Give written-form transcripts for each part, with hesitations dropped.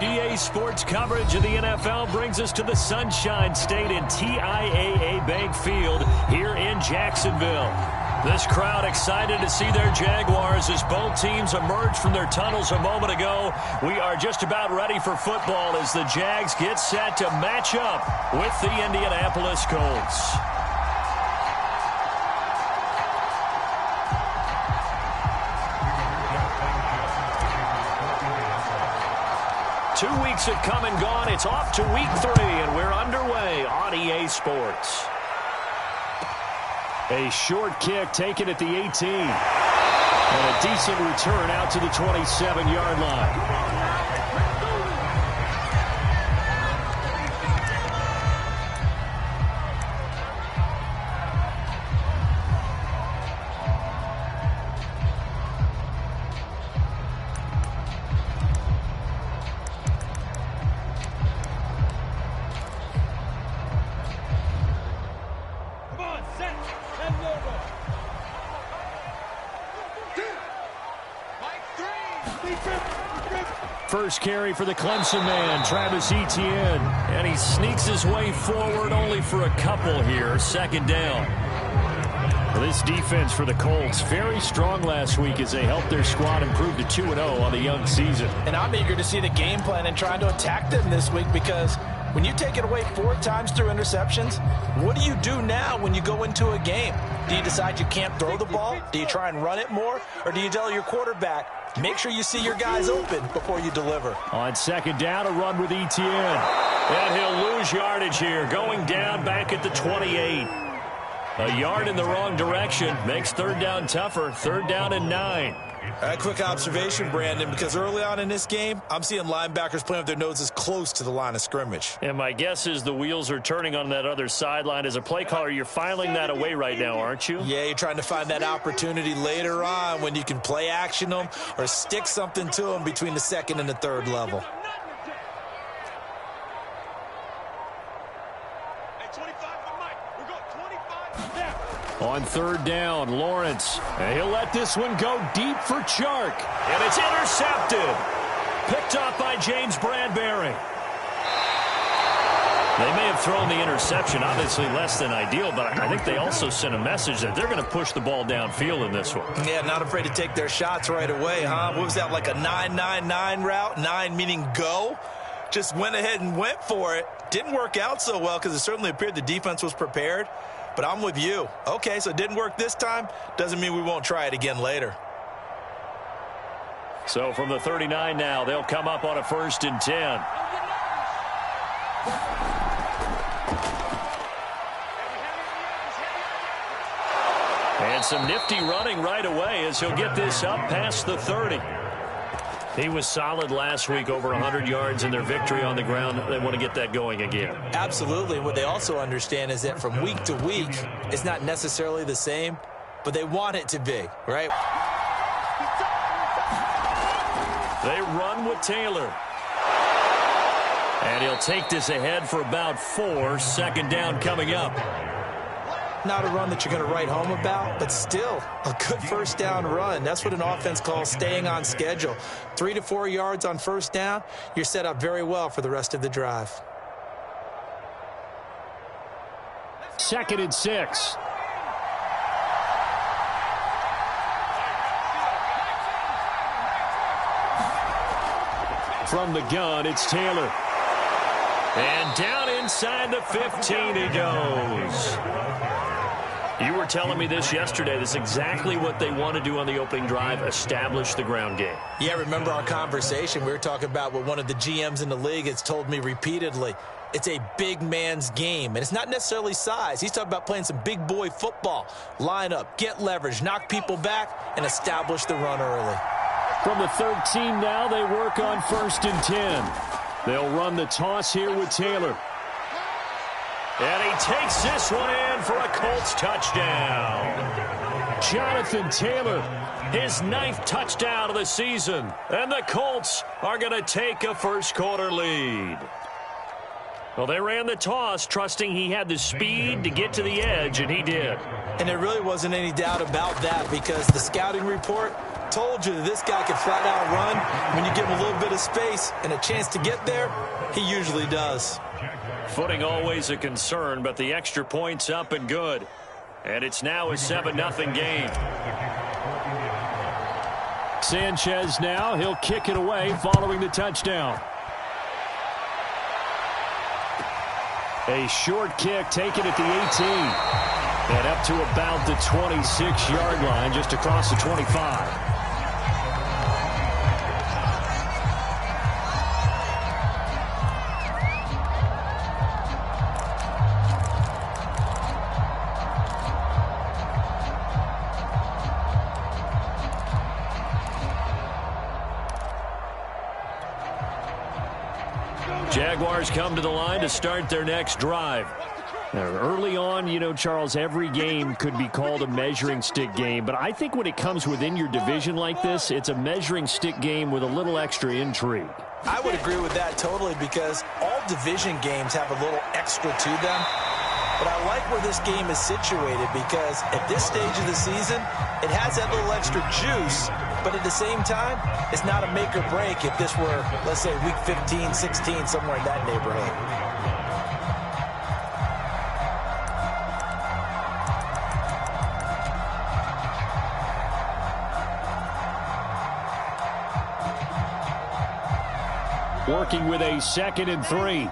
EA Sports coverage of the NFL brings us to the Sunshine State in TIAA Bank Field here in Jacksonville. This crowd excited to see their Jaguars as both teams emerged from their tunnels a moment ago. We are just about ready for football as the Jags get set to match up with the Indianapolis Colts. 2 weeks have come and gone. It's off to week 3, and we're underway on EA Sports. A short kick taken at the 18. And a decent return out to the 27-yard line. First carry for the Clemson man, Travis Etienne. And he sneaks his way forward only for a couple here. Second down. Well, this defense for the Colts, very strong last week as they helped their squad improve to 2-0 on the young season. And I'm eager to see the game plan and trying to attack them this week because when you take it away 4 times through interceptions, what do you do now when you go into a game? Do you decide you can't throw the ball? Do you try and run it more? Or do you tell your quarterback, make sure you see your guys open before you deliver? On second down, a run with Etienne. And he'll lose yardage here, going down back at the 28. A yard in the wrong direction makes third down tougher. Third down and 9. A quick observation, Brandon, because early on in this game, I'm seeing linebackers playing with their noses close to the line of scrimmage. And my guess is the wheels are turning on that other sideline. As a play caller, you're filing that away right now, aren't you? Yeah, you're trying to find that opportunity later on when you can play action them or stick something to them between the second and the third level. On third down, Lawrence. And he'll let this one go deep for Chark. And it's intercepted. Picked off by James Bradbury. They may have thrown the interception, obviously less than ideal, but I think they also sent a message that they're going to push the ball downfield in this one. Yeah, not afraid to take their shots right away, huh? What was that, like a 9-9-9 route? 9 meaning go? Just went ahead and went for it. Didn't work out so well because it certainly appeared the defense was prepared. But I'm with you. Okay, so it didn't work this time. Doesn't mean we won't try it again later. So from the 39 now, they'll come up on a 1st and 10. And some nifty running right away as he'll get this up past the 30. He was solid last week, over 100 yards in their victory on the ground. They want to get that going again. Absolutely. What they also understand is that from week to week, it's not necessarily the same, but they want it to be, right? They run with Taylor. And he'll take this ahead for about 4. Second down coming up. Not a run that you're going to write home about, but still a good first down run. That's what an offense calls staying on schedule. 3 to 4 yards on first down, you're set up very well for the rest of the drive. 2nd and 6. From the gun, it's Taylor. And down inside the 15 he goes. You were telling me this yesterday. This is exactly what they want to do on the opening drive, establish the ground game. Yeah, remember our conversation. We were talking about what one of the GMs in the league has told me repeatedly. It's a big man's game, and it's not necessarily size. He's talking about playing some big boy football. Line up, get leverage, knock people back, and establish the run early. From the 13 now, they work on 1st and 10. They'll run the toss here with Taylor. And he takes this one in for a Colts touchdown. Jonathan Taylor, his 9th touchdown of the season. And the Colts are going to take a first-quarter lead. Well, they ran the toss, trusting he had the speed to get to the edge, and he did. And there really wasn't any doubt about that because the scouting report told you that this guy can flat out run. When you give him a little bit of space and a chance to get there, he usually does. Footing always a concern, but the extra point's up and good. And it's now a 7-0 game. Sanchez now, he'll kick it away following the touchdown. A short kick taken at the 18. And up to about the 26-yard line, just across the 25. Jaguars come to the line to start their next drive. Now, early on, you know, Charles, every game could be called a measuring stick game, but I think when it comes within your division like this, it's a measuring stick game with a little extra intrigue. I would agree with that totally, because all division games have a little extra to them. But I like where this game is situated, because at this stage of the season, it has that little extra juice. But at the same time, it's not a make or break if this were, let's say, week 15, 16, somewhere in that neighborhood. Working with a 2nd and 3.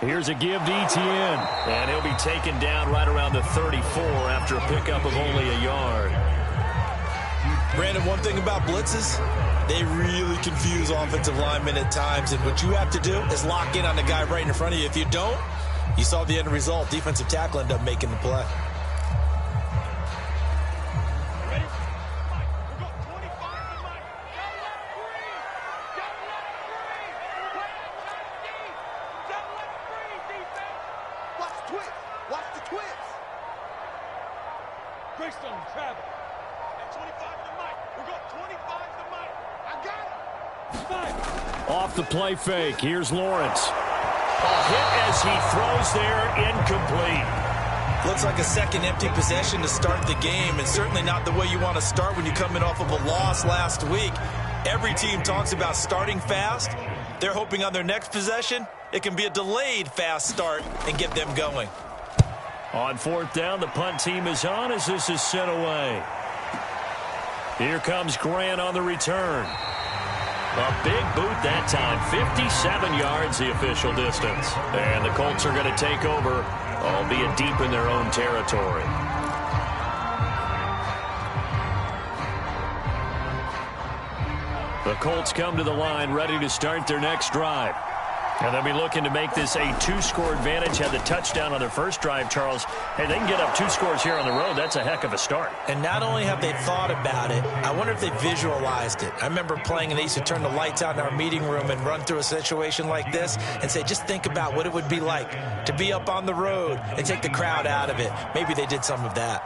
Here's a give to Etienne. And he'll be taken down right around the 34 after a pickup of only a yard. Brandon, one thing about blitzes, they really confuse offensive linemen at times. And what you have to do is lock in on the guy right in front of you. If you don't, you saw the end result. Defensive tackle ended up making the play. Off the play fake, here's Lawrence. A hit as he throws there, incomplete. Looks like a second empty possession to start the game, and certainly not the way you want to start when you're coming off of a loss last week. Every team talks about starting fast. They're hoping on their next possession, it can be a delayed fast start and get them going. On 4th down, the punt team is on as this is sent away. Here comes Grant on the return. A big boot that time, 57 yards the official distance. And the Colts are going to take over, albeit deep in their own territory. The Colts come to the line ready to start their next drive. And they'll be looking to make this a 2-score advantage. Had the touchdown on their first drive, Charles. Hey, they can get up 2 scores here on the road. That's a heck of a start. And not only have they thought about it, I wonder if they visualized it. I remember playing and they used to turn the lights out in our meeting room and run through a situation like this and say, just think about what it would be like to be up on the road and take the crowd out of it. Maybe they did some of that.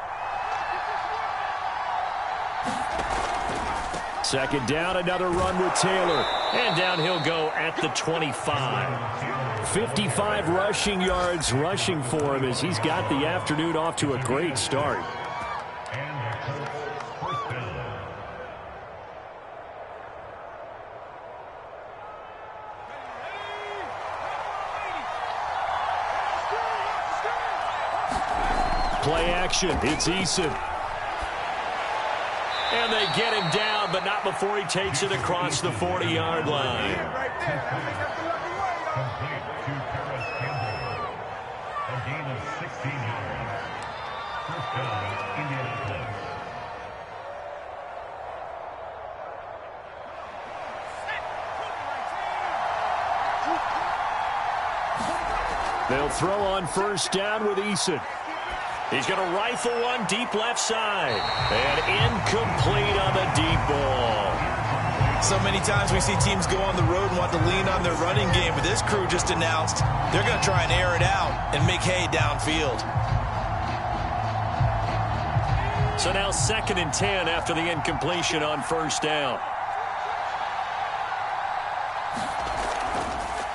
2nd down, another run with Taylor. And down he'll go at the 25. 55 rushing yards rushing for him as he's got the afternoon off to a great start. Play action, it's Eason. And they get him down, but not before he takes it across the 40-yard line. They'll throw on 1st down with Eason. He's going to rifle one deep left side. And incomplete on the deep ball. So many times we see teams go on the road and want to lean on their running game, but this crew just announced they're going to try and air it out and make hay downfield. So now 2nd and 10 after the incompletion on 1st down.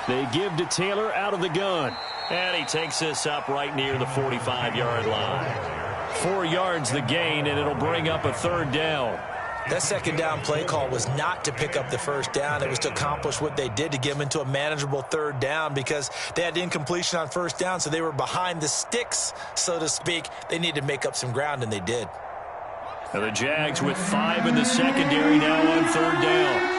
They give to Taylor out of the gun. And he takes this up right near the 45-yard line. 4 yards the gain, and it'll bring up a third down. That second down play call was not to pick up the first down. It was to accomplish what they did, to get them into a manageable third down, because they had incompletion on first down, so they were behind the sticks, so to speak. They needed to make up some ground, and they did. And the Jags with 5 in the secondary now on third down.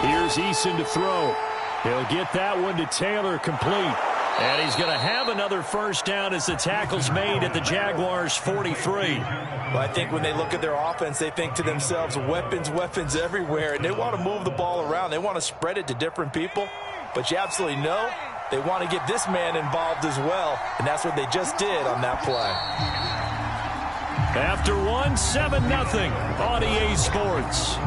Here's Eason to throw. He'll get that one to Taylor, complete. And he's going to have another first down as the tackle's made at the Jaguars' 43. Well, I think when they look at their offense, they think to themselves, weapons, weapons everywhere, and they want to move the ball around. They want to spread it to different people, but you absolutely know they want to get this man involved as well, and that's what they just did on that play. After one, 7-0 on EA Sports.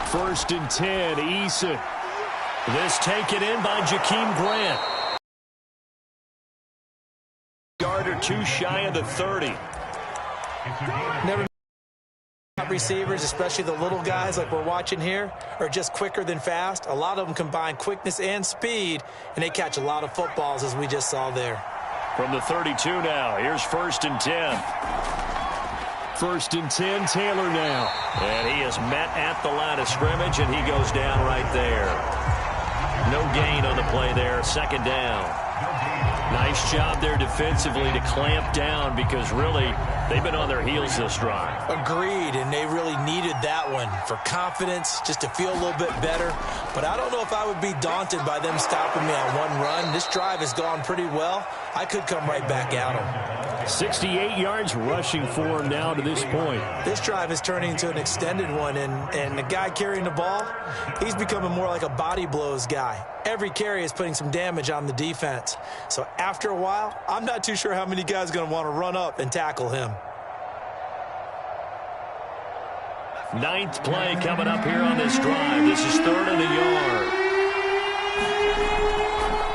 First and 10, Eason. This taken in by Jakeem Grant. Yard or 2 shy of the 30. Never receivers, especially the little guys like we're watching here, are just quicker than fast. A lot of them combine quickness and speed, and they catch a lot of footballs, as we just saw there. From the 32 now, here's first and 10. First and 10, Taylor now. And he is met at the line of scrimmage, and he goes down right there. No gain on the play there, second down. Nice job there defensively to clamp down, because really they've been on their heels this drive. Agreed, and they really needed that one for confidence, just to feel a little bit better. But I don't know if I would be daunted by them stopping me on one run. This drive has gone pretty well. I could come right back at them. 68 yards rushing for him now to this point. This drive is turning into an extended one, and the guy carrying the ball, he's becoming more like a body blows guy. Every carry is putting some damage on the defense. So after a while, I'm not too sure how many guys are going to want to run up and tackle him. Ninth play coming up here on this drive. This is 3rd and a yard.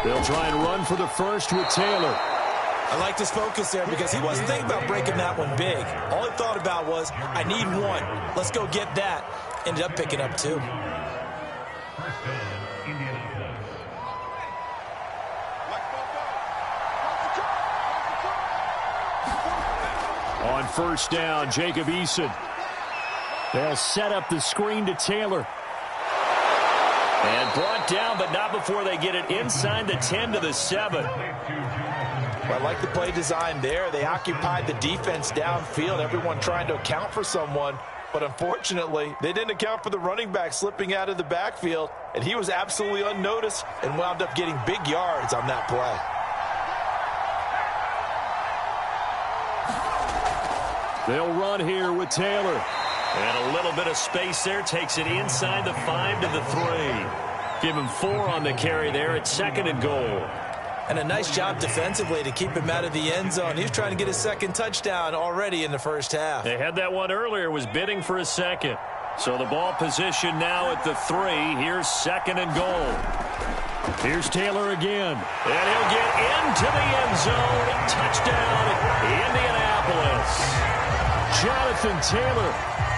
They'll try and run for the first with Taylor. I like this focus there, because he wasn't thinking about breaking that one big. All he thought about was, I need one. Let's go get that. Ended up picking up 2. On first down, Jacob Eason. They'll set up the screen to Taylor. And brought down, but not before they get it inside the 10 to the 7. Well, I like the play design there. They occupied the defense downfield, everyone trying to account for someone. But unfortunately, they didn't account for the running back slipping out of the backfield, and he was absolutely unnoticed and wound up getting big yards on that play. They'll run here with Taylor. And a little bit of space there, takes it inside the 5 to the 3. Give him 4 on the carry there at 2nd and goal. And a nice job defensively to keep him out of the end zone. He was trying to get his second touchdown already in the first half. They had that one earlier, was bidding for a second. So the ball position now at the 3. Here's 2nd and goal. Here's Taylor again. And he'll get into the end zone. Touchdown, Indianapolis. Jonathan Jonathan Taylor,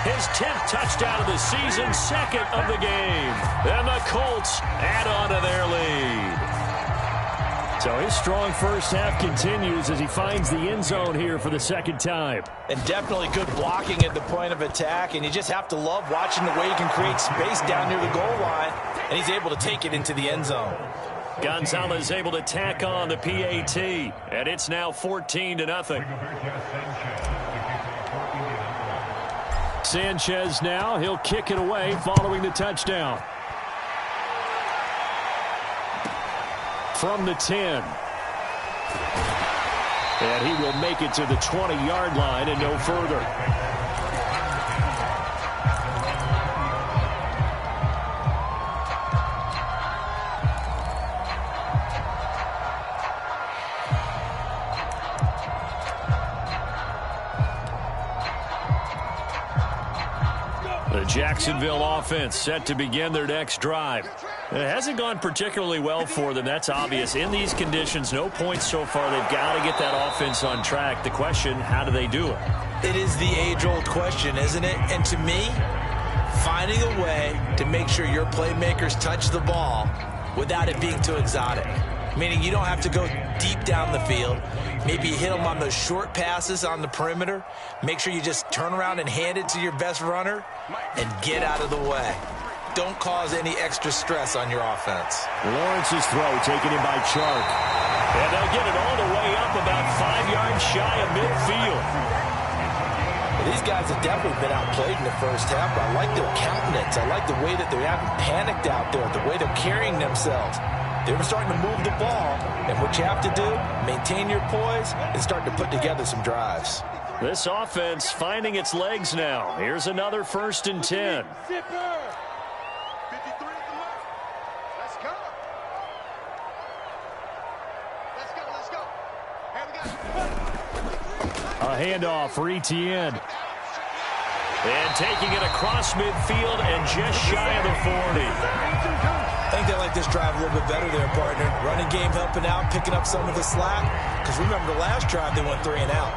his 10th touchdown of the season, 2nd of the game. And the Colts add on to their lead. So his strong first half continues as he finds the end zone here for the 2nd time. And definitely good blocking at the point of attack, and you just have to love watching the way he can create space down near the goal line, and he's able to take it into the end zone. Gonzalez able to tack on the PAT, and it's now 14-0. Sanchez now, he'll kick it away following the touchdown. From the 10. And he will make it to the 20-yard line and no further. The Jacksonville offense set to begin their next drive. It hasn't gone particularly well for them. That's obvious. In these conditions, no points so far. They've got to get that offense on track. The question, how do they do it? It is the age-old question, isn't it? And to me, finding a way to make sure your playmakers touch the ball without it being too exotic. Meaning you don't have to go deep down the field. Maybe you hit them on those short passes on the perimeter. Make sure you just turn around and hand it to your best runner and get out of the way. Don't cause any extra stress on your offense. Lawrence's throw taken in by Chark. And they'll get it all the way up about 5 yards shy of midfield. Well, these guys have definitely been outplayed in the first half, but I like their countenance. I like the way that they haven't panicked out there, the way they're carrying themselves. They're starting to move the ball, and what you have to do, maintain your poise and start to put together some drives. This offense finding its legs now. Here's another 1st and 10. A handoff for Etienne. And taking it across midfield and just shy of the 40. I think they like this drive a little bit better there, partner. Running game helping out, picking up some of the slack. Because remember, the last drive, they went 3 and out.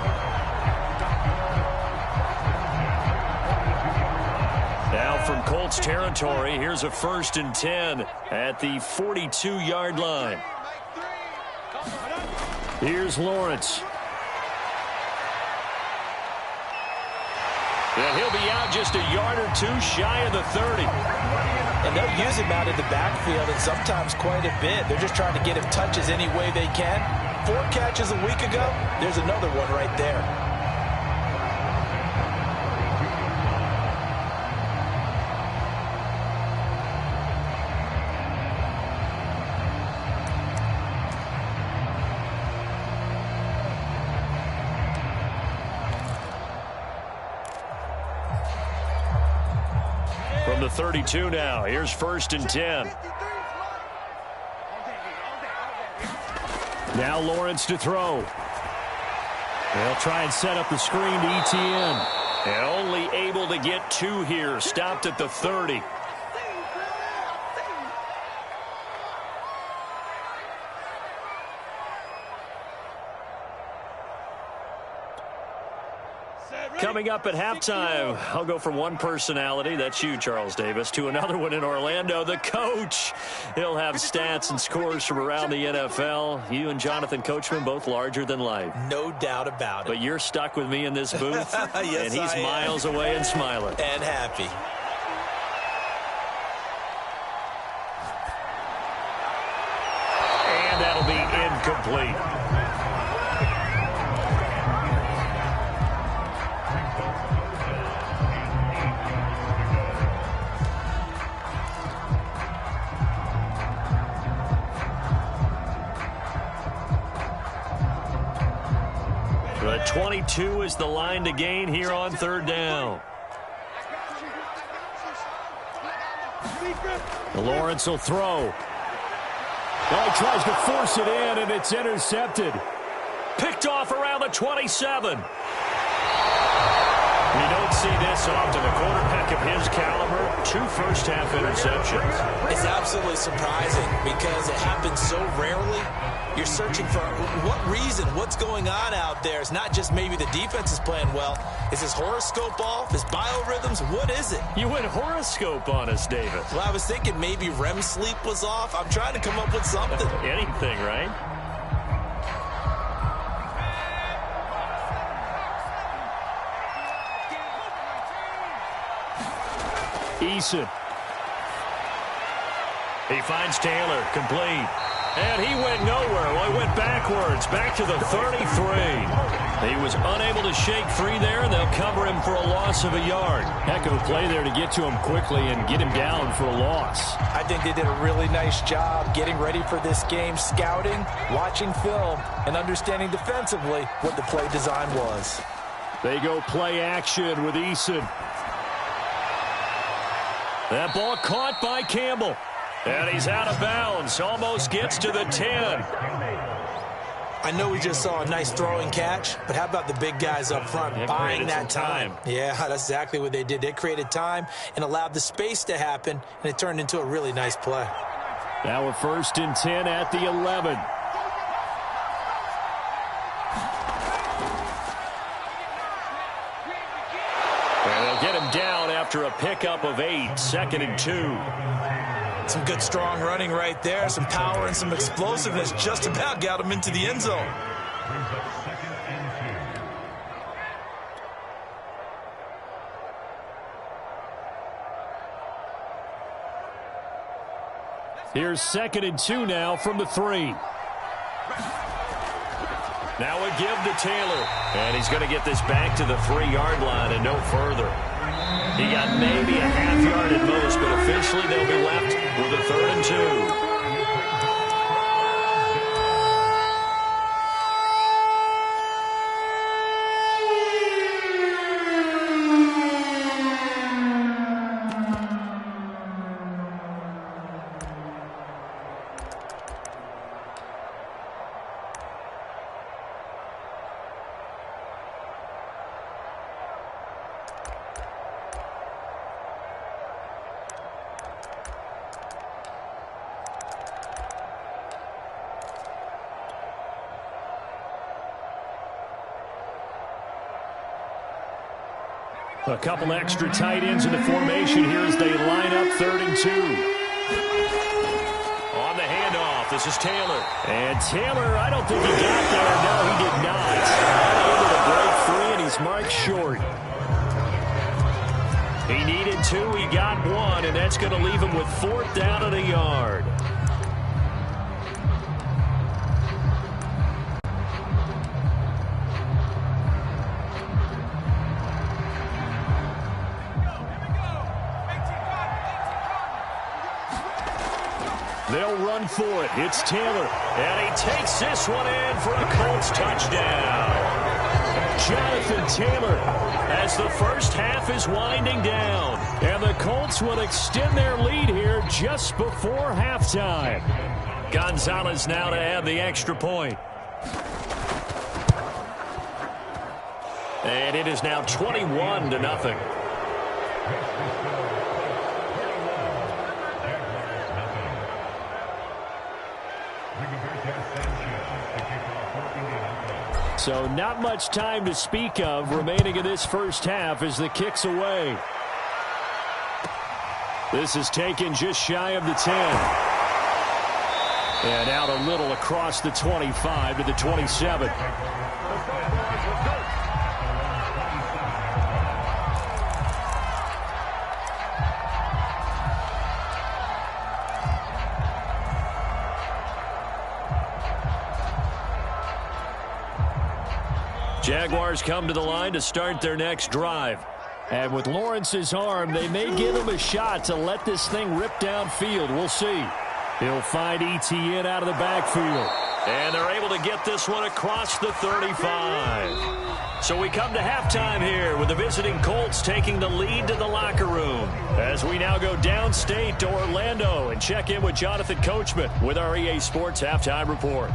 Now from Colts territory, here's a 1st and 10 at the 42-yard line. Here's Lawrence. And he'll be out just a yard or two shy of the 30. And they'll use him out in the backfield, and sometimes quite a bit. They're just trying to get him touches any way they can. 4 catches a week ago, there's another one right there. From the 32 now, here's 1st and 10. Now Lawrence to throw. They'll try and set up the screen to Etienne. And only able to get 2 here, stopped at the 30. Coming up at halftime, I'll go from one personality, that's you, Charles Davis, to another one in Orlando, the coach. He'll have stats and scores from around the NFL. You and Jonathan Coachman, both larger than life. No doubt about it. But you're stuck with me in this booth, yes, and he's miles away and smiling. And happy. And that'll be incomplete. The 22 is the line to gain here on 3rd down. Lawrence will throw. Oh, he tries to force it in, and it's intercepted. Picked off around the 27. You don't see this often. A quarterback of his caliber, 2 first-half interceptions. It's absolutely surprising because it happens so rarely. You're searching for what reason, what's going on out there. It's not just maybe the defense is playing well. Is his horoscope off? His biorhythms? What is it? You went horoscope on us, David. Well, I was thinking maybe REM sleep was off. I'm trying to come up with something. Anything, right? Eason. He finds Taylor, complete. And he went nowhere. Well, he went backwards, back to the 33. He was unable to shake free there, and they'll cover him for a loss of a yard. Heck of a play there to get to him quickly and get him down for a loss. I think they did a really nice job getting ready for this game, scouting, watching film, and understanding defensively what the play design was. They go play action with Eason. That ball caught by Campbell. And he's out of bounds. Almost gets to the 10. I know we just saw a nice throwing catch, but how about the big guys up front buying that time? Yeah, that's exactly what they did. They created time and allowed the space to happen, and it turned into a really nice play. Now a 1st and 10 at the 11. And they'll get him down after a pickup of 8, 2nd and 2. Some good, strong running right there. Some power and some explosiveness just about got him into the end zone. Here's 2nd and 2 now from the 3. Now a give to Taylor. And he's going to get this back to the 3-yard line and no further. He got maybe a half yard at most, but officially they'll be left with a 3rd and 2. A couple extra tight ends in the formation here as they line up 3rd and 2. On the handoff, this is Taylor. And Taylor, I don't think he got there. No, he did not. Unable to break free, and he's marked short. He needed 2, he got 1, and that's going to leave him with 4th down and a yard. They'll run for it. It's Taylor. And he takes this one in for a Colts touchdown. Jonathan Taylor as the first half is winding down. And the Colts will extend their lead here just before halftime. Gonzalez now to add the extra point. And it is now 21-0. So not much time to speak of remaining in this first half as the kick's away. This is taken just shy of the 10. And out a little across the 25 to the 27. Jaguars come to the line to start their next drive. And with Lawrence's arm, they may give him a shot to let this thing rip downfield. We'll see. He'll find ETN out of the backfield. And they're able to get this one across the 35. So we come to halftime here with the visiting Colts taking the lead to the locker room. As we now go downstate to Orlando and check in with Jonathan Coachman with our EA Sports Halftime Report.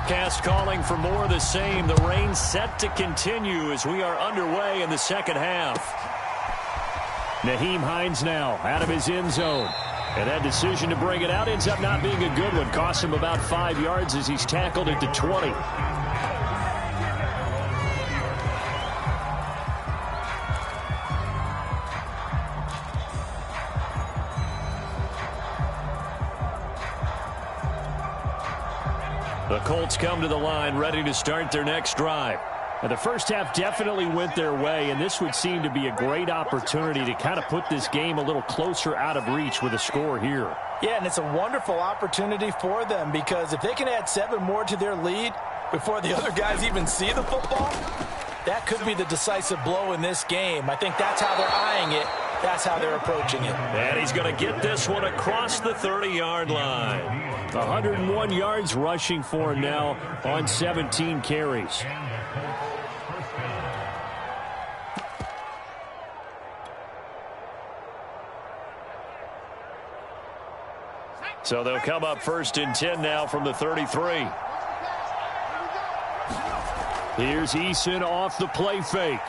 forecast calling for more of the same. The rain set to continue as we are underway in the second half. Nyheim Hines now out of his end zone. And that decision to bring it out ends up not being a good one. Costs him about 5 yards as he's tackled at the 20. The Colts come to the line ready to start their next drive. And the first half definitely went their way, and this would seem to be a great opportunity to kind of put this game a little closer out of reach with a score here. Yeah, and it's a wonderful opportunity for them because if they can add 7 more to their lead before the other guys even see the football, that could be the decisive blow in this game. I think that's how they're eyeing it. That's how they're approaching it. And he's going to get this one across the 30-yard line. 101 yards rushing for him now on 17 carries. So they'll come up 1st and 10 now from the 33. Here's Eason off the play fake.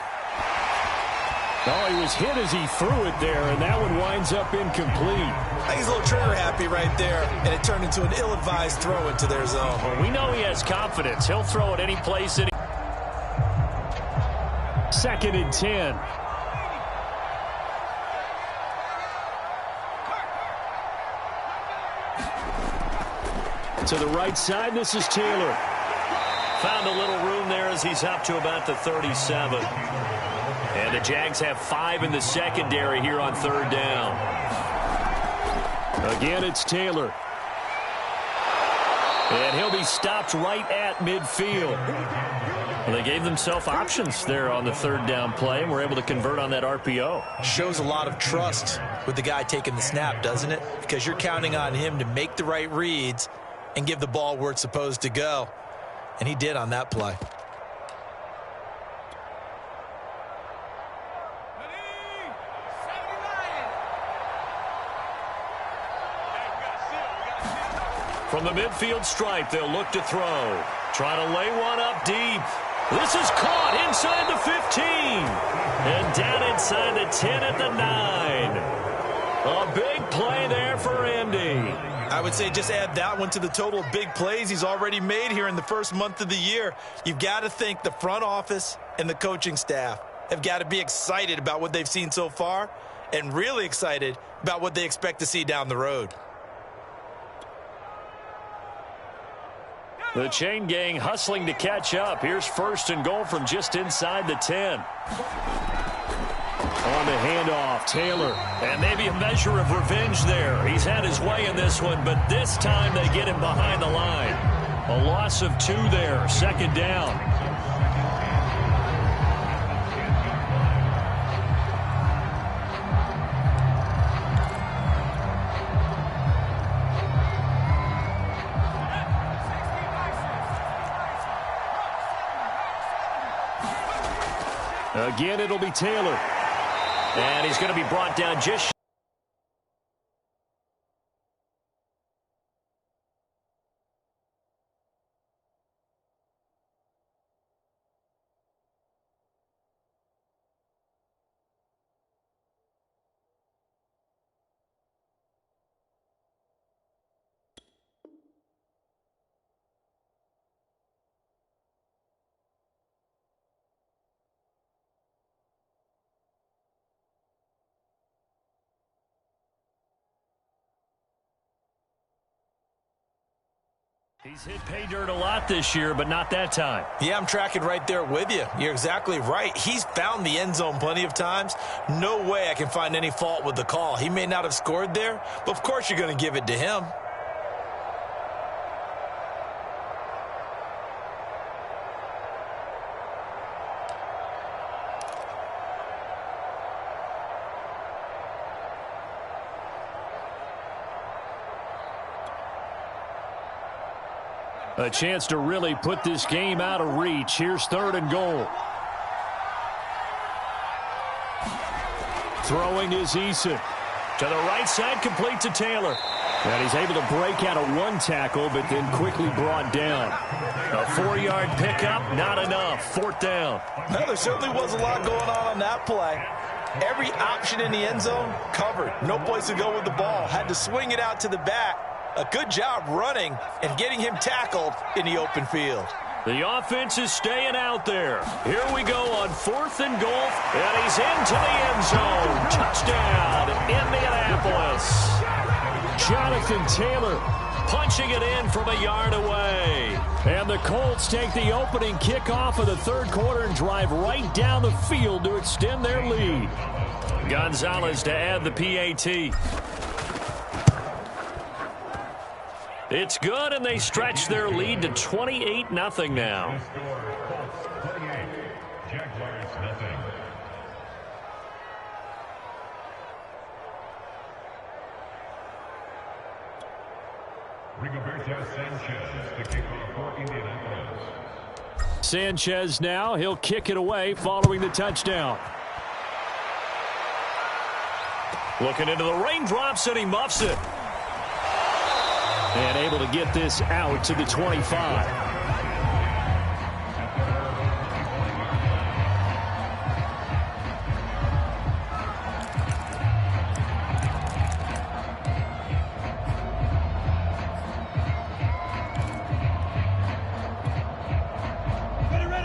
Oh, he was hit as he threw it there, and that one winds up incomplete. I think he's a little trigger happy right there, and it turned into an ill-advised throw into their zone. Well, we know he has confidence. He'll throw it any place. 2nd and 10. To the right side, this is Taylor. Found a little room there as he's up to about the 37. And the Jags have 5 in the secondary here on 3rd down. Again, it's Taylor. And he'll be stopped right at midfield. Well, they gave themselves options there on the 3rd down play and were able to convert on that RPO. Shows a lot of trust with the guy taking the snap, doesn't it? Because you're counting on him to make the right reads and give the ball where it's supposed to go. And he did on that play. From the midfield stripe, they'll look to throw. Trying to lay one up deep. This is caught inside the 15. And down inside the 10 at the 9. A big play there for Andy. I would say just add that one to the total of big plays he's already made here in the first month of the year. You've got to think the front office and the coaching staff have got to be excited about what they've seen so far and really excited about what they expect to see down the road. The chain gang hustling to catch up. Here's 1st and goal from just inside the 10. On the handoff, Taylor. And maybe a measure of revenge there. He's had his way in this one, but this time they get him behind the line. A loss of 2 there, 2nd down. Again, it'll be Taylor. And he's going to be brought down just He's hit pay dirt a lot this year, but not that time. Yeah, I'm tracking right there with you. You're exactly right. He's found the end zone plenty of times. No way I can find any fault with the call. He may not have scored there, but of course you're going to give it to him. A chance to really put this game out of reach. Here's 3rd and goal. Throwing is Eason. To the right side, complete to Taylor. And he's able to break out of one tackle, but then quickly brought down. A 4-yard pickup, not enough. 4th down. Well, there certainly was a lot going on that play. Every option in the end zone covered. No place to go with the ball. Had to swing it out to the back. A good job running and getting him tackled in the open field. The offense is staying out there. Here we go on 4th and goal. And he's into the end zone. Touchdown, Indianapolis. Jonathan Taylor punching it in from a yard away. And the Colts take the opening kickoff of the 3rd quarter and drive right down the field to extend their lead. Gonzalez to add the PAT. It's good, and they stretch their lead to 28-0 now. Sanchez now, he'll kick it away following the touchdown. Looking into the raindrops, and he muffs it. And able to get this out to the 25.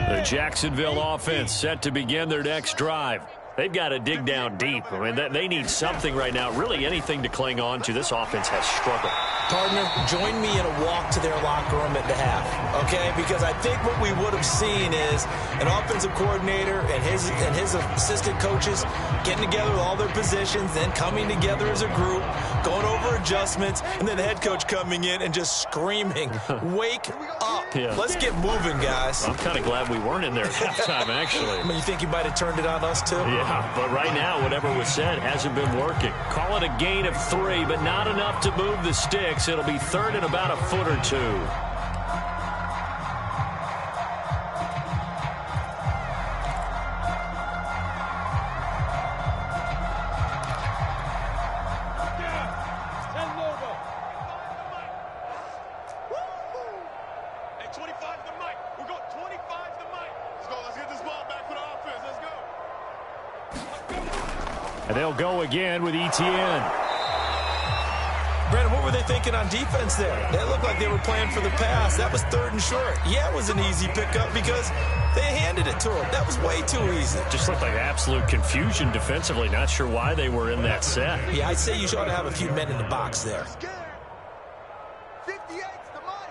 The Jacksonville offense set to begin their next drive. They've got to dig down deep. I mean, they need something right now, really anything to cling on to. This offense has struggled. Partner, join me in a walk to their locker room at the half, okay? Because I think what we would have seen is an offensive coordinator and his assistant coaches getting together with all their positions, then coming together as a group, going over adjustments, and then the head coach coming in and just screaming, wake up. Yeah. Let's get moving, guys. I'm kind of glad we weren't in there at halftime, actually. I mean, you think he might have turned it on us, too? Yeah, but right now, whatever was said hasn't been working. Call it a gain of 3, but not enough to move the sticks. It'll be 3rd and about a foot or 2. And they'll go again with Etienne. Brandon, what were they thinking on defense there? They looked like they were playing for the pass. That was 3rd and short. Yeah, it was an easy pickup because they handed it to him. That was way too easy. Just looked like absolute confusion defensively. Not sure why they were in that set. Yeah, I'd say you ought to have a few men in the box there. 58's the mic.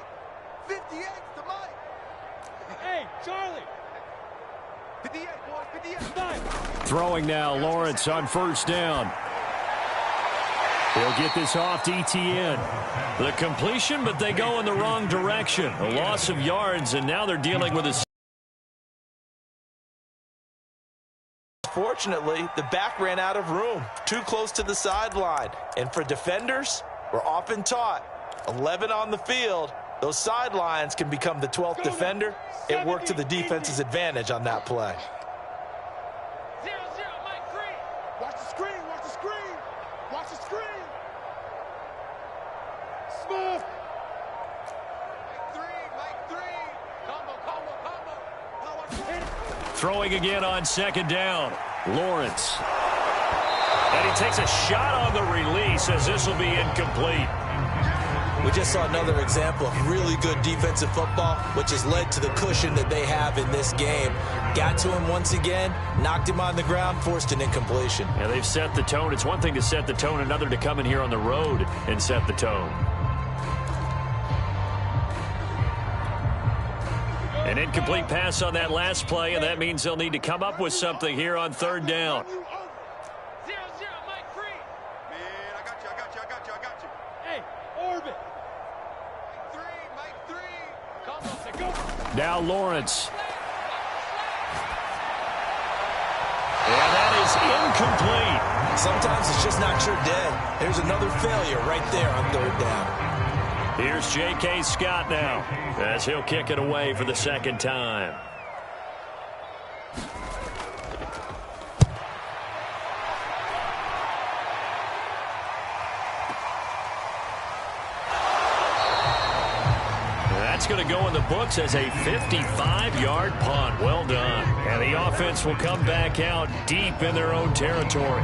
58's the mic. Hey, Charlie. 58, boys, 58. Throwing now, Lawrence on 1st down. He'll get this off to Etienne. The completion, but they go in the wrong direction. A loss of yards, and now they're dealing with a... Fortunately, the back ran out of room, too close to the sideline. And for defenders, we're often taught, 11 on the field, those sidelines can become the 12th defender. It worked to the defense's advantage on that play. 0-0, Mike 3. Watch the screen, watch the screen. Watch the screen. Smooth. Mike 3. Combo. Throwing again on 2nd down. Lawrence. And he takes a shot on the release as this will be incomplete. We just saw another example of really good defensive football, which has led to the cushion that they have in this game. Got to him once again, knocked him on the ground, forced an incompletion. Yeah, they've set the tone. It's one thing to set the tone, another to come in here on the road and set the tone. An incomplete pass on that last play, and that means they'll need to come up with something here on 3rd down. 0-0, Mike 3. Man, I got you. Hey, orbit. Mike 3. Combo, go. Now Lawrence. And that is incomplete. Sometimes it's just not your day. There's another failure right there on 3rd down. Here's J.K. Scott now as he'll kick it away for the 2nd time. going to go in the books as a 55-yard punt. Well done. And the offense will come back out deep in their own territory.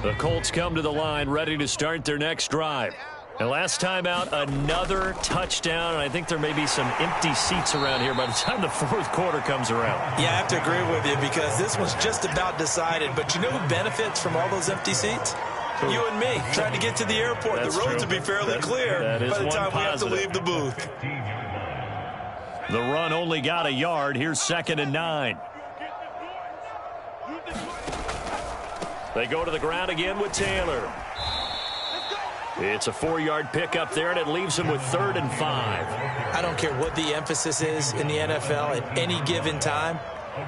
The Colts come to the line ready to start their next drive. And last time out, another touchdown, and I think there may be some empty seats around here by the time the fourth quarter comes around. Yeah, I have to agree with you because this one's just about decided. But you know who benefits from all those empty seats? You and me, trying to get to the airport. That's the roads true. will be fairly clear by the time we have to leave the booth. The run only got a yard. Here's 2nd and 9. They go to the ground again with Taylor. It's a 4-yard pickup there, and it leaves him with 3rd and 5. I don't care what the emphasis is in the NFL at any given time.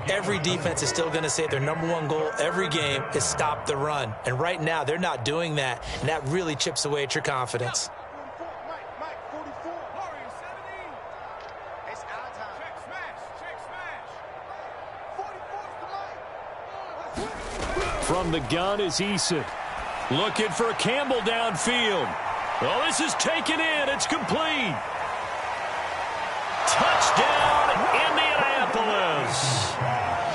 Every defense is still going to say their number one goal every game is stop the run. And right now, they're not doing that, and that really chips away at your confidence. From the gun is Eason. Looking for Campbell downfield. Well, this is taken in. It's complete. Touchdown, Indianapolis.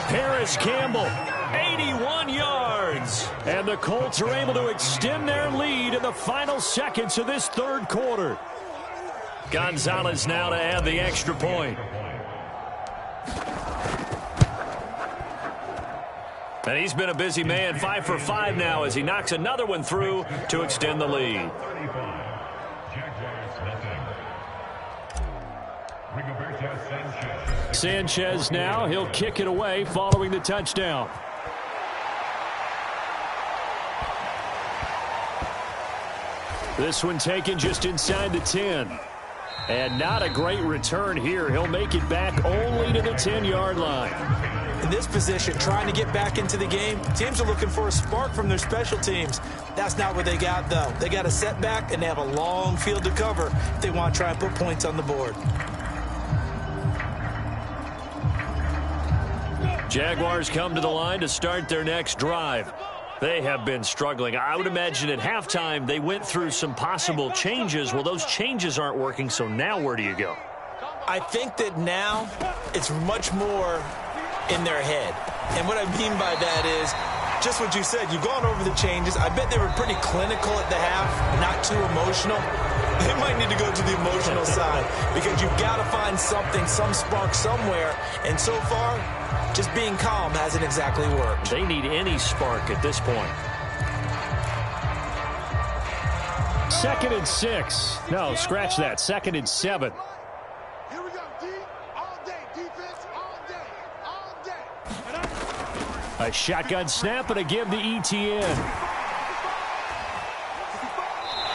Paris Campbell, 81 yards. And the Colts are able to extend their lead in the final seconds of this third quarter. Gonzalez now to add the extra point. And he's been a busy man, 5 for 5 now as he knocks another one through to extend the lead. Sanchez now, he'll kick it away following the touchdown. This one taken just inside the 10. And not a great return here. He'll make it back only to the 10-yard line. In this position, trying to get back into the game, teams are looking for a spark from their special teams. That's not what they got, though. They got a setback, and they have a long field to cover if they want to try and put points on the board. Jaguars come to the line to start their next drive. They have been struggling. I would imagine at halftime they went through some possible changes. Well, those changes aren't working, so now where do you go? I think that now it's much more in their head. And what I mean by that is just what you said. You've gone over the changes. I bet they were pretty clinical at the half, not too emotional. They might need to go to the emotional side because you've got to find something, some spark somewhere. And so far, just being calm hasn't exactly worked. They need any spark at this point. 2nd and 6. No, scratch that. 2nd and 7. Here we go, D. All day. Defense, all day. All day. A shotgun snap and a give to Etienne.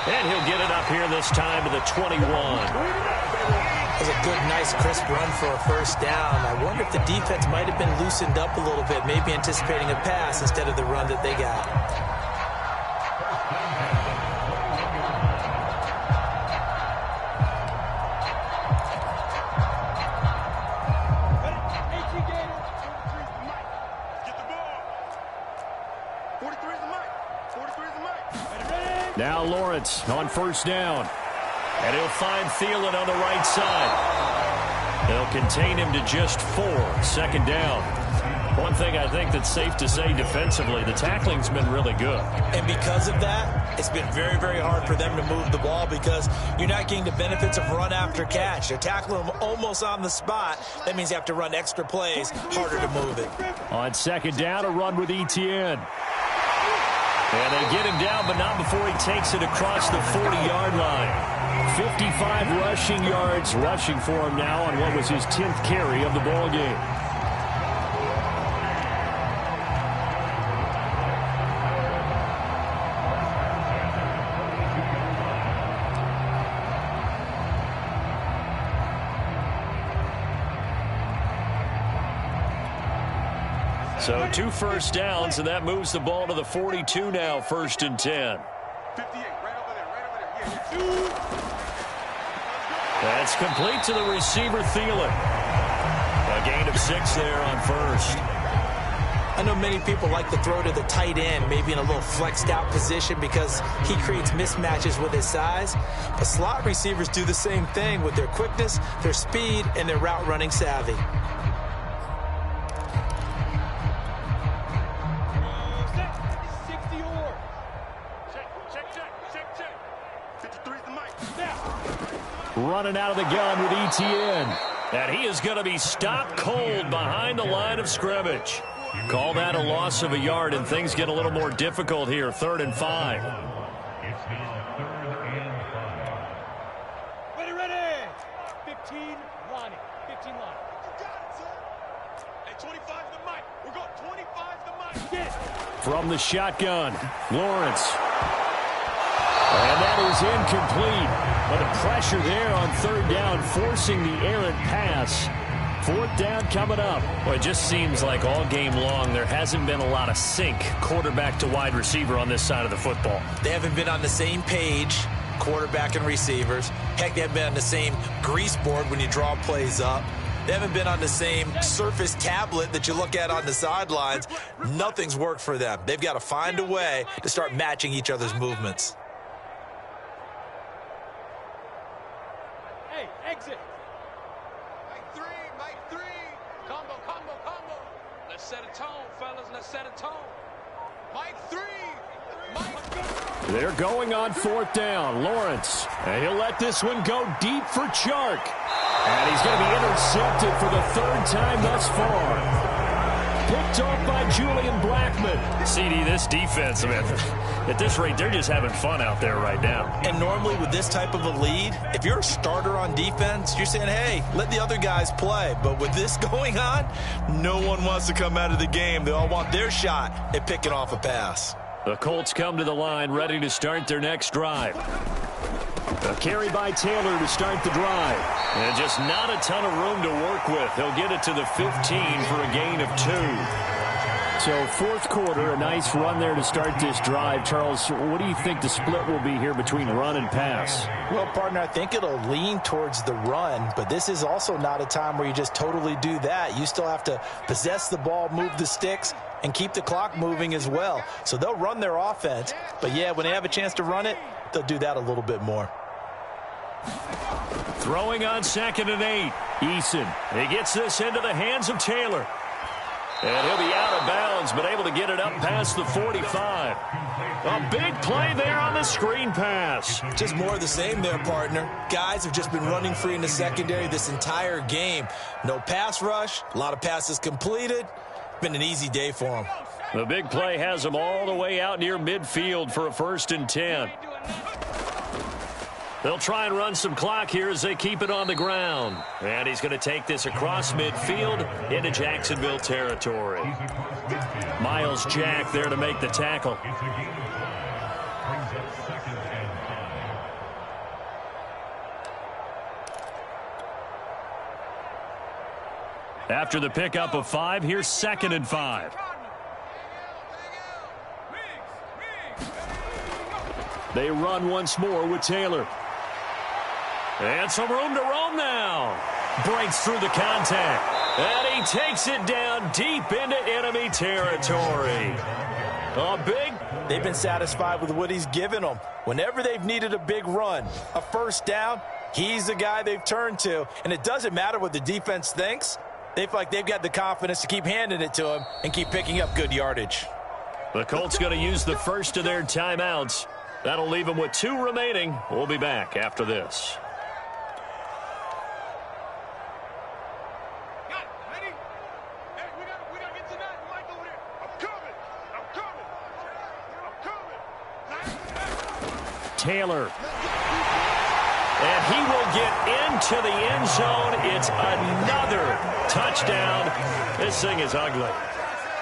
And he'll get it up here this time to the 21. That was a good, nice, crisp run for a first down. I wonder if the defense might have been loosened up a little bit, maybe anticipating a pass instead of the run that they got. Now Lawrence on first down. And he'll find Thielen on the right side. They'll contain him to just 4. 2nd down. One thing I think that's safe to say defensively, the tackling's been really good. And because of that, it's been very, very hard for them to move the ball because you're not getting the benefits of run after catch. They're tackling them almost on the spot. That means you have to run extra plays, harder to move it. On 2nd down, a run with Etienne. And they get him down, but not before he takes it across the 40-yard line. 55 rushing yards rushing for him now on what was his 10th carry of the ball game. So 2 first downs, and that moves the ball to the 42 now, 1st and 10. 58, right over there. That's complete to the receiver, Thielen. A gain of 6 there on first. I know many people like to throw to the tight end, maybe in a little flexed out position because he creates mismatches with his size. But slot receivers do the same thing with their quickness, their speed, and their route running savvy. Running out of the gun with Etienne. And he is going to be stopped cold behind the line of scrimmage. Call that a loss of a yard, and things get a little more difficult here. 3rd and 5. It's now 3rd and 5. Ready. 15 line. 15 line. You got it, sir. Hey, 25 to the mic. We're going 25 to the mic. Get it. From the shotgun, Lawrence. And that is incomplete. But the pressure there on 3rd down, forcing the errant pass. 4th down coming up. Well, it just seems like all game long there hasn't been a lot of sync quarterback to wide receiver on this side of the football. They haven't been on the same page, quarterback and receivers. Heck, they haven't been on the same grease board when you draw plays up. They haven't been on the same Surface tablet that you look at on the sidelines. Nothing's worked for them. They've got to find a way to start matching each other's movements. Hey, exit. Mike 3. Combo. Let's set a tone, fellas. Let's set a tone. Mike 3. They're going on 4th down. Lawrence. And he'll let this one go deep for Chark. And he's going to be intercepted for the 3rd time thus far. Picked off by Julian Blackman. CD, this defense, I mean, at this rate, they're just having fun out there right now. And normally with this type of a lead, if you're a starter on defense, you're saying, hey, let the other guys play. But with this going on, no one wants to come out of the game. They all want their shot at picking off a pass. The Colts come to the line ready to start their next drive. A carry by Taylor to start the drive. And just not a ton of room to work with. He'll get it to the 15 for a gain of 2. So 4th quarter, a nice run there to start this drive. Charles, what do you think the split will be here between run and pass? Well, partner, I think it'll lean towards the run, but this is also not a time where you just totally do that. You still have to possess the ball, move the sticks, and keep the clock moving as well. So they'll run their offense, but yeah, when they have a chance to run it, they'll do that a little bit more. Throwing on 2nd and 8. Eason. He gets this into the hands of Taylor. And he'll be out of bounds, but able to get it up past the 45. A big play there on the screen pass. Just more of the same there, partner. Guys have just been running free in the secondary this entire game. No pass rush, a lot of passes completed. Been an easy day for them. The big play has them all the way out near midfield for a 1st and 10. They'll try and run some clock here as they keep it on the ground. And he's going to take this across midfield into Jacksonville territory. Miles Jack there to make the tackle. After the pickup of 5, here's 2nd and 5. They run once more with Taylor. And some room to roam now. Breaks through the contact. And he takes it down deep into enemy territory. They've been satisfied with what he's given them. Whenever they've needed a big run, a 1st down, he's the guy they've turned to. And it doesn't matter what the defense thinks. They feel like they've got the confidence to keep handing it to him and keep picking up good yardage. The Colts going to use the first of their timeouts. That'll leave them with 2 remaining. We'll be back after this. Taylor. And he will get into the end zone. It's another touchdown. This thing is ugly.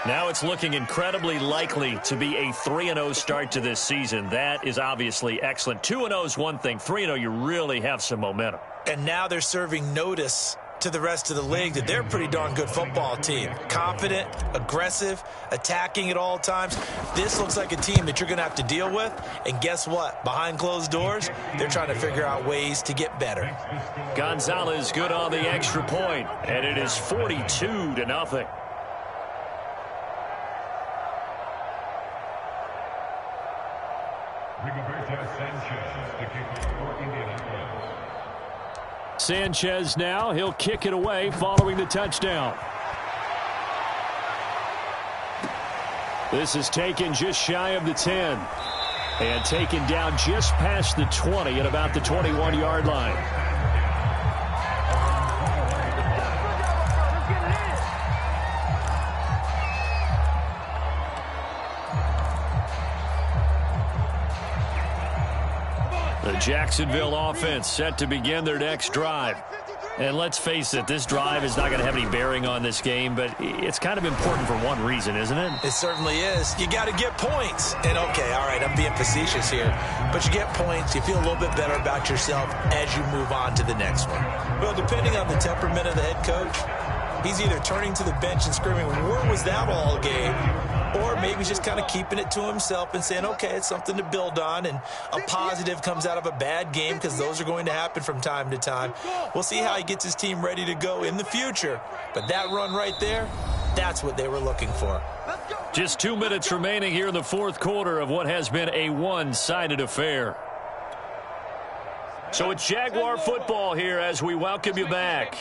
Now it's looking incredibly likely to be a 3-0 start to this season. That is obviously excellent. 2-0 is one thing. 3-0, you really have some momentum. And now they're serving notice to the rest of the league that they're a pretty darn good football team. Confident, aggressive, attacking at all times. This looks like a team that you're going to have to deal with. And guess what? Behind closed doors, they're trying to figure out ways to get better. Gonzalez good on the extra point, and it is 42-0. Sanchez now, he'll kick it away following the touchdown. This is taken just shy of the 10. And taken down just past the 20 at about the 21-yard line. The Jacksonville offense set to begin their next drive. And let's face it, this drive is not going to have any bearing on this game, but it's kind of important for one reason, isn't it? It certainly is. You got to get points. And, okay, all right, I'm being facetious here. But you get points, you feel a little bit better about yourself as you move on to the next one. Well, depending on the temperament of the head coach, he's either turning to the bench and screaming, where was that all game? Or maybe he's just kind of keeping it to himself and saying, okay, it's something to build on, and a positive comes out of a bad game because those are going to happen from time to time. We'll see how he gets his team ready to go in the future. But that run right there, that's what they were looking for. Just 2 minutes remaining here in the fourth quarter of what has been a one-sided affair. So it's Jaguar football here as we welcome you back.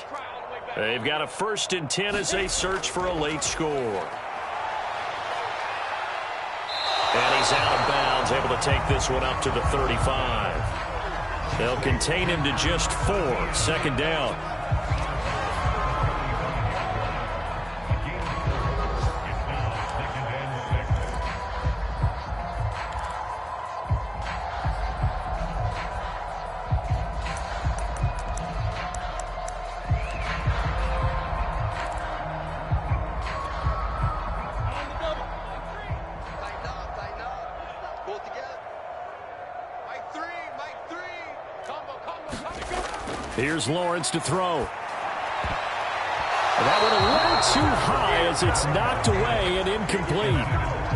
They've got a 1st and 10 as they search for a late score. And he's out of bounds, able to take this one up to the 35. They'll contain him to just 4. 2nd down. Here's Lawrence to throw. That one a little too high as it's knocked away and incomplete.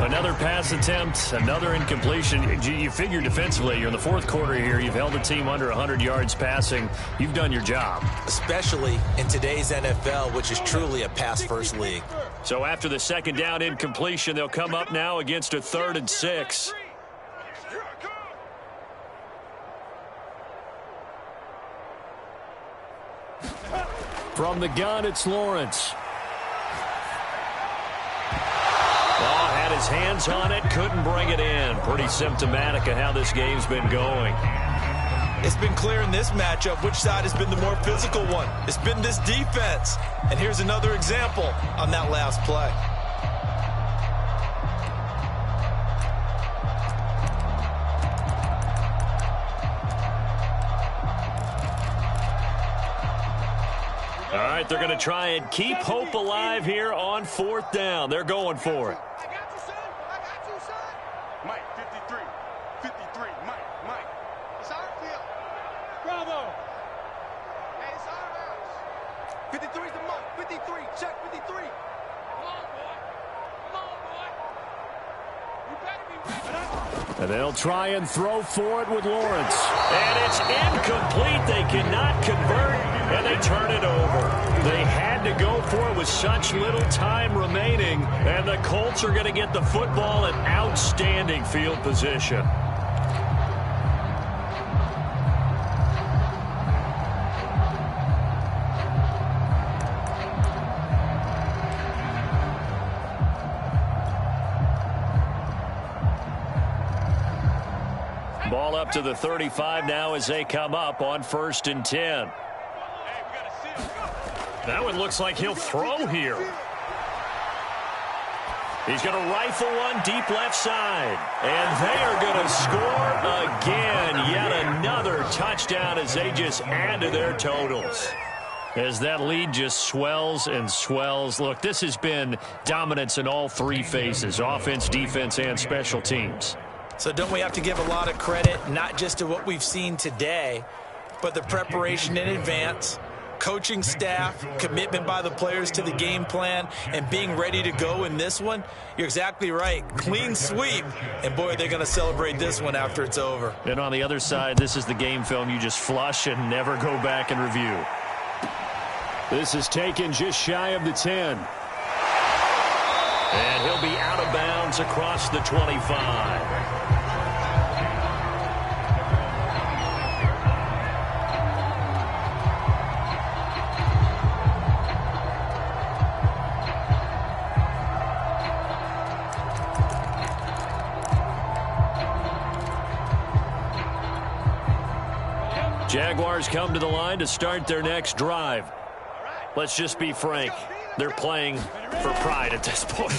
Another pass attempt, another incompletion. You figure defensively, you're in the fourth quarter here. You've held the team under 100 yards passing. You've done your job. Especially in today's NFL, which is truly a pass-first league. So after the 2nd down incompletion, they'll come up now against a 3rd and 6. From the gun, it's Lawrence. Oh, had his hands on it, couldn't bring it in. Pretty symptomatic of how this game's been going. It's been clear in this matchup which side has been the more physical one. It's been this defense. And here's another example on that last play. All right, they're going to try and keep hope alive here on 4th down. They're going for it. I got you, son. I got you, son. Mike, 53. 53. Mike. It's our field. Bravo. Hey, it's our house. 53 is the mark. 53. Check 53. Come on, boy. Come on, boy. You better be ready. And they'll try and throw for it with Lawrence. And it's incomplete. They cannot convert, and they turn it over. They had to go for it with such little time remaining, and the Colts are going to get the football in outstanding field position. Ball up to the 35 now as they come up on 1st and 10. That one looks like he'll throw here. He's going to rifle one deep left side. And they are going to score again. Yet another touchdown as they just add to their totals. As that lead just swells and swells. Look, this has been dominance in all 3 phases. Offense, defense, and special teams. So don't we have to give a lot of credit, not just to what we've seen today, but the preparation in advance, coaching staff, commitment by the players to the game plan, and being ready to go in this one? You're exactly right. Clean sweep. And, boy, they're going to celebrate this one after it's over. And on the other side, this is the game film you just flush and never go back and review. This is taken just shy of the 10. And he'll be out of bounds across the 25. Jaguars come to the line to start their next drive. Let's just be frank. They're playing for pride at this point.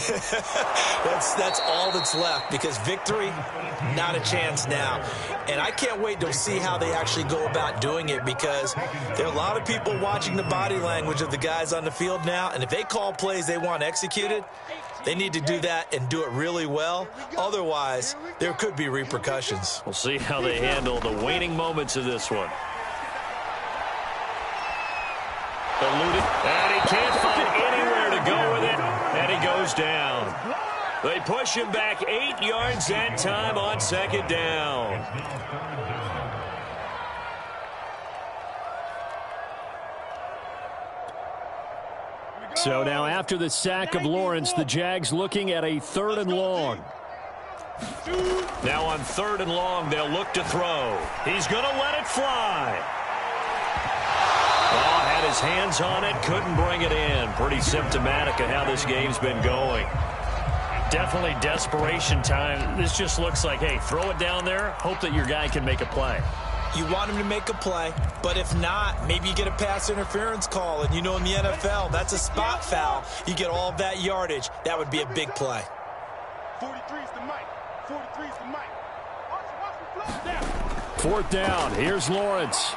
That's all that's left, because victory, not a chance now. And I can't wait to see how they actually go about doing it, because there are a lot of people watching the body language of the guys on the field now, and if they call plays they want executed, they need to do that and do it really well. Otherwise, there could be repercussions. We'll see how they handle the waning moments of this one. Eluded, and he can't find anywhere to go with it, and he goes down. They push him back 8 yards that time on second down. So now after the sack of Lawrence, the Jags looking at a 3rd and long. Now on 3rd and long, they'll look to throw. He's going to let it fly. Oh, had his hands on it, couldn't bring it in. Pretty symptomatic of how this game's been going. Definitely desperation time. This just looks like, hey, throw it down there, hope that your guy can make a play. You want him to make a play, but if not, maybe you get a pass interference call, and you know in the NFL, that's a spot foul. You get all of that yardage. That would be a big play. 43 is the mic. 43 is the mic. 4th down. Here's Lawrence.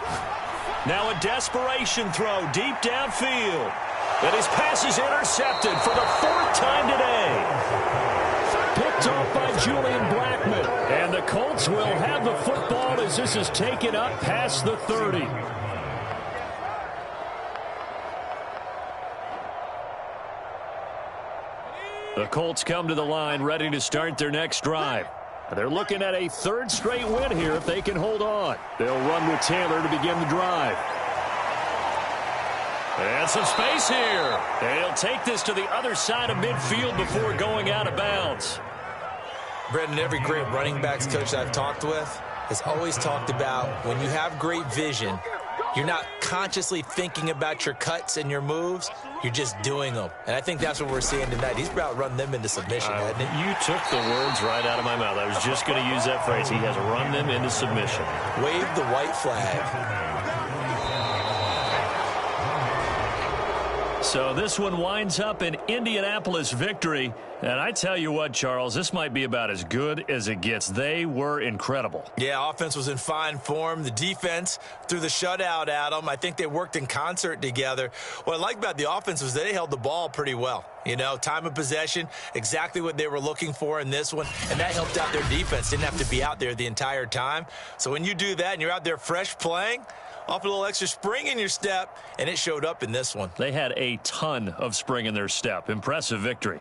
Now a desperation throw deep downfield. And his pass is intercepted for the 4th time today. Picked off by Julian Blackman. And the Colts will have the football as this is taken up past the 30. The Colts come to the line ready to start their next drive. They're looking at a 3rd straight win here if they can hold on. They'll run with Taylor to begin the drive. And some space here. And he'll take this to the other side of midfield before going out of bounds. Brendan, every great running backs coach I've talked with has always talked about when you have great vision, you're not consciously thinking about your cuts and your moves. You're just doing them. And I think that's what we're seeing tonight. He's about run them into submission, hasn't he? You took the words right out of my mouth. I was just going to use that phrase. He has run them into submission. Wave the white flag. So this one winds up an Indianapolis victory. And I tell you what, Charles, this might be about as good as it gets. They were incredible. Yeah, offense was in fine form. The defense threw the shutout at them. I think they worked in concert together. What I like about the offense was they held the ball pretty well. You know, time of possession, exactly what they were looking for in this one. And that helped out their defense. Didn't have to be out there the entire time. So when you do that and you're out there fresh playing, off a little extra spring in your step, and it showed up in this one. They had a ton of spring in their step. Impressive victory.